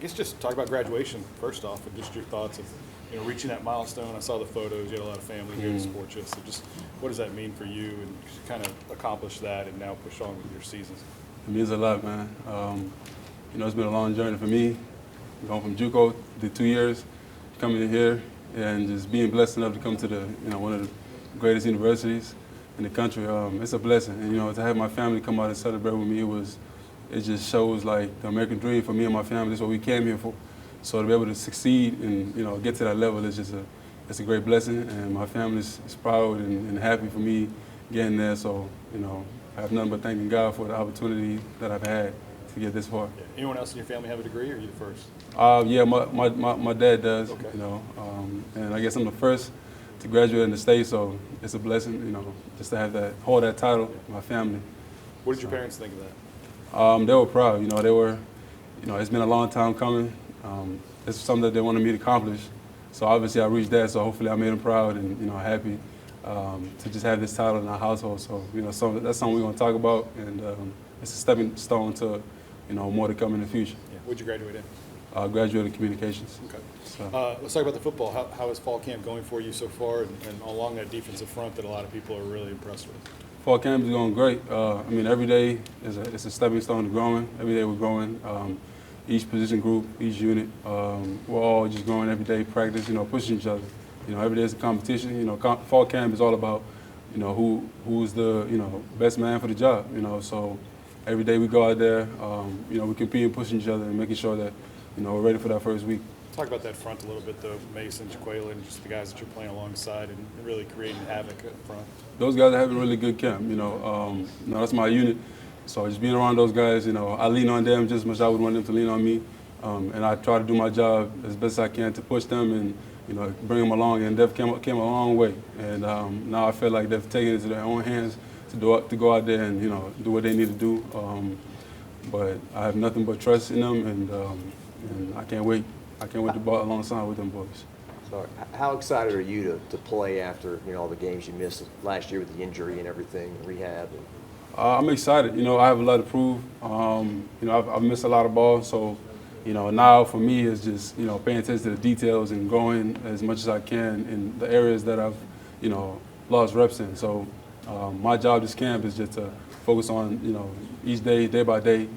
guess just talk about graduation first off, and just your thoughts of reaching that milestone. I saw the photos. You had a lot of family here to support you. So just what does that mean for you, and kind of accomplish that and now push on with your seasons? It means a lot, man. It's been a long journey for me, going from JUCO to 2 years, coming in here, and just being blessed enough to come to the one of the greatest universities in the country. It's a blessing, and to have my family come out and celebrate with me, it just shows like the American dream for me and my family. That's what we came here for. So to be able to succeed and get to that level is just it's a great blessing, and my family is proud and happy for me getting there. So I have nothing but thanking God for the opportunity that I've had to get this far. Yeah. Anyone else in your family have a degree, or are you the first? Yeah, my dad does. Okay. And I guess I'm the first to graduate in the state, so it's a blessing, just to hold that title, my family. What did your parents think of that? They were proud. They were, it's been a long time coming. It's something that they wanted me to accomplish. So obviously I reached that, so hopefully I made them proud and happy to just have this title in our household. So that's something we're going to talk about, and it's a stepping stone to more to come in the future. Yeah. What'd you graduate in? Graduated in communications. Okay. So. Let's talk about the football. How is fall camp going for you so far, and along that defensive front that a lot of people are really impressed with? Fall camp is going great. Every day it's a stepping stone to growing. Every day we're growing. Each position group, each unit, we're all just growing every day, practice, pushing each other. Every day is a competition. Fall camp is all about, who's the, best man for the job, So every day we go out there, we compete and pushing each other and making sure that, we're ready for that first week. Talk about that front a little bit, though. Mason, Jaquela, and just the guys that you're playing alongside and really creating havoc up front. Those guys are having a really good camp. That's my unit. So just being around those guys, I lean on them just as much as I would want them to lean on me. And I try to do my job as best as I can to push them and, bring them along. And they've came a long way. And now I feel like they've taken it into their own hands to go out there and, do what they need to do. But I have nothing but trust in them, and I can't wait. I can't wait to ball alongside with them boys. So how excited are you to play after all the games you missed last year with the injury and everything, rehab? I'm excited. I have a lot to prove. I've missed a lot of balls, so now for me it's just paying attention to the details and growing as much as I can in the areas that I've lost reps in. So my job this camp is just to focus on each day by day,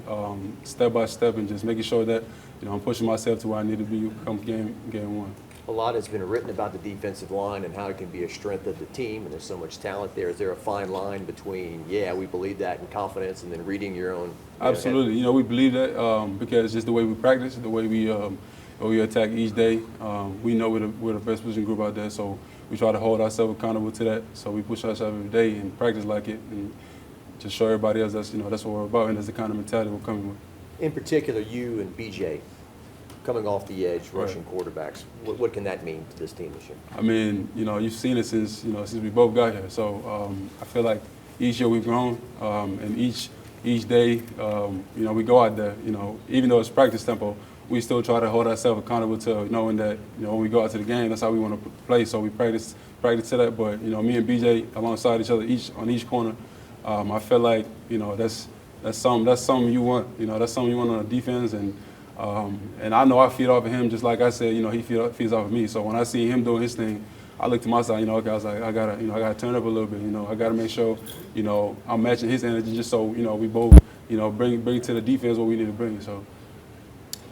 step by step, and just making sure that I'm pushing myself to where I need to be come game one. A lot has been written about the defensive line and how it can be a strength of the team, and there's so much talent there. Is there a fine line between, we believe that and confidence, and then reading your own? Absolutely. We believe that because just the way we practice, the way we attack each day, we know we're the best position group out there, so we try to hold ourselves accountable to that. So we push ourselves every day and practice like it, and just show everybody else that's what we're about, and that's the kind of mentality we're coming with. In particular, you and BJ, coming off the edge, rushing quarterbacks, what can that mean to this team this year? You've seen it since we both got here. So I feel like each year we've grown, and each day, we go out there. Even though it's practice tempo, we still try to hold ourselves accountable to knowing that when we go out to the game, that's how we want to play. So we practice to that. But me and BJ alongside each other, on each corner, I feel like that's something you want. That's something you want on the defense, and I know I feed off of him just like I said. He feeds off of me. So when I see him doing his thing, I look to my side. Okay, I was like, I gotta turn up a little bit. I gotta make sure I'm matching his energy, just so we both bring to the defense what we need to bring. So.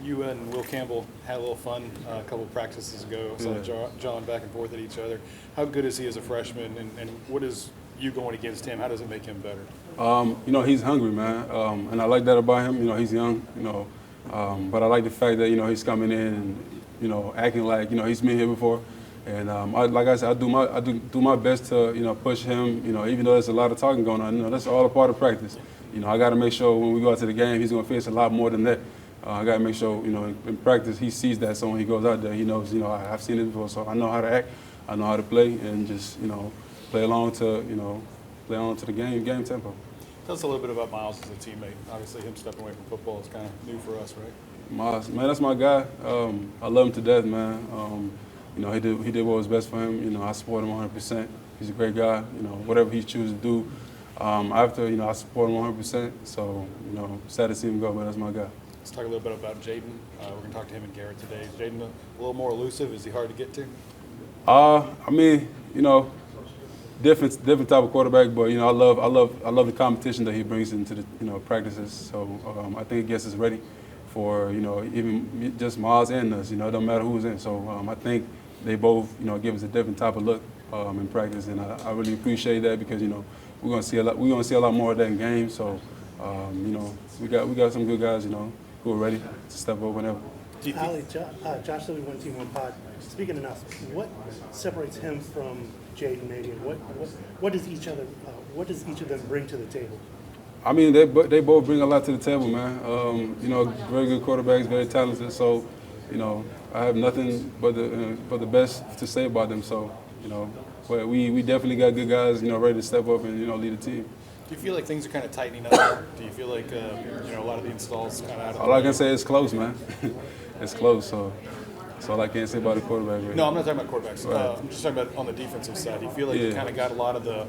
You and Will Campbell had a little fun a couple of practices ago. I saw John back and forth at each other. How good is he as a freshman, and what is you going against him? How does it make him better? He's hungry, man, and I like that about him. He's young, but I like the fact that he's coming in and acting like he's been here before. And like I said, I do my best to push him. Even though there's a lot of talking going on, that's all a part of practice. I got to make sure when we go out to the game, he's going to face a lot more than that. I got to make sure in practice he sees that, so when he goes out there, he knows I've seen it before, so I know how to act, I know how to play, and just play along to the game tempo. Tell us a little bit about Miles as a teammate. Obviously, him stepping away from football is kind of new for us, right? Miles, man, that's my guy. I love him to death, man. He did what was best for him. I support him 100%. He's a great guy. Whatever he chooses to do, I support him 100%. So sad to see him go, but that's my guy. Let's talk a little bit about Jaden. We're going to talk to him and Garrett today. Is Jaden a little more elusive? Is he hard to get to? I mean, you know, different type of quarterback, but you know, I love the competition that he brings into the practices. So I think it gets us ready for even just Miles and us. You know, it don't matter who's in. So I think they both give us a different type of look in practice, and I really appreciate that because we're gonna see a lot more of that in games. So we got some good guys who are ready to step up whenever. Ali, Josh Lilly, One Team, One Pod. Speaking of enough, what separates him from Jaden maybe, and what does each of them bring to the table? I mean, they both bring a lot to the table, man. Very good quarterbacks, very talented. So, I have nothing but the best to say about them. So, but we definitely got good guys, ready to step up and lead the team. Do you feel like things are kind of tightening up? Do you feel like a lot of the installs kind of out of All I can say is close, man. It's close. So that's all I can say about the quarterback. Right No, now. I'm not talking about quarterbacks. Right. I'm just talking about on the defensive side. Do you feel like you kind of got a lot of the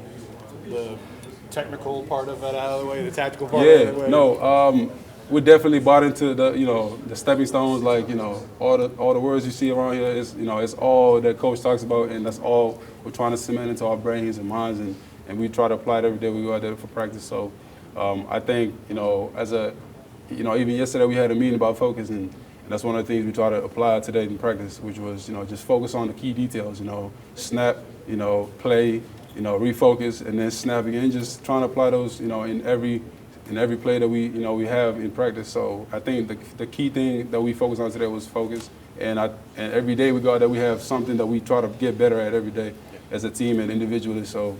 technical part of it out of the way, the tactical part out of the way? No. We definitely bought into the stepping stones, like all the words you see around here is it's all that coach talks about, and that's all we're trying to cement into our brains and minds, and we try to apply it every day we go out there for practice. So I think even yesterday we had a meeting about focus, and that's one of the things we try to apply today in practice, which was just focus on the key details. Snap, play, refocus, and then snap again. Just trying to apply those in every play that we have in practice. So I think the key thing that we focused on today was focus, and every day we go out there we have something that we try to get better at every day as a team and individually. So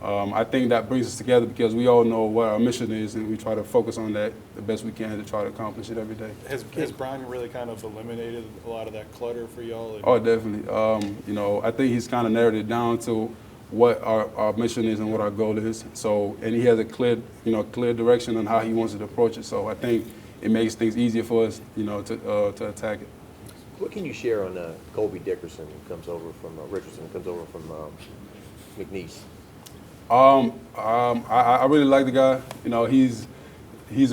I think that brings us together because we all know what our mission is, and we try to focus on that the best we can to try to accomplish it every day. Has Brian really kind of eliminated a lot of that clutter for y'all? Oh, definitely. I think he's kind of narrowed it down to what our mission is and what our goal is. So, and he has a clear direction on how he wants to approach it. So I think it makes things easier for us, to attack it. What can you share on Colby Dickerson, who comes over from Richardson, who comes over from McNeese? I really like the guy. He's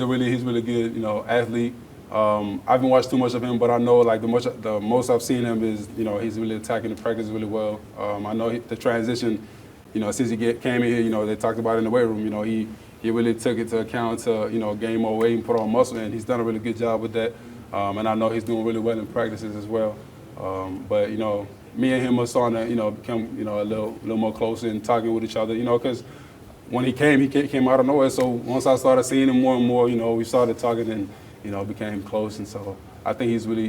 really good, athlete. I haven't watched too much of him, but I know like the most I've seen him is he's really attacking the practice really well. I know the transition, since he came in here, they talked about it in the weight room. He really took it to account to gain more weight and put on muscle, and he's done a really good job with that. And I know he's doing really well in practices as well. But me and him are starting to become a little more closer and talking with each other. Because when he came out of nowhere. So once I started seeing him more and more, we started talking and became close. And so I think he's really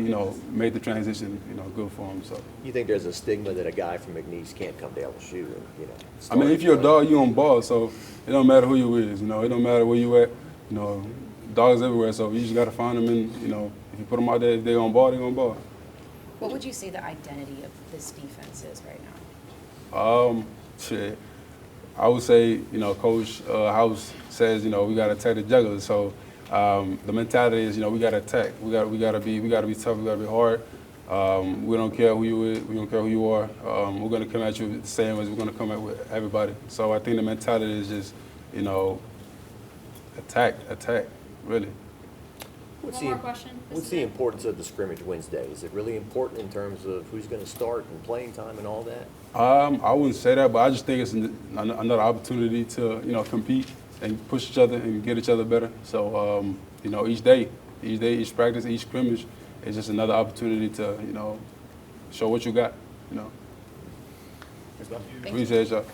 made the transition good for him. So You think there's a stigma that a guy from McNeese can't come to LSU and I mean, if you're a dog, you're on ball. So it don't matter who you is. It don't matter where you at. Dogs everywhere. So you just got to find them, and if you put them out there, if they're on ball, they're on ball. What would you say the identity of this defense is right now? Shit. I would say, Coach House says, we got to attack the jugglers. So the mentality is, we got to attack. We got to be tough. We got to be hard. We don't care who you is. We don't care who you are. We're going to come at you the same as we're going to come at with everybody. So I think the mentality is just, attack, really. What's One more question. What's the importance of the scrimmage Wednesday? Is it really important in terms of who's going to start and playing time and all that? I wouldn't say that, but I just think it's another opportunity to compete and push each other and get each other better. So each day, each practice, each scrimmage is just another opportunity to show what you got. Thanks, Bob. Appreciate y'all.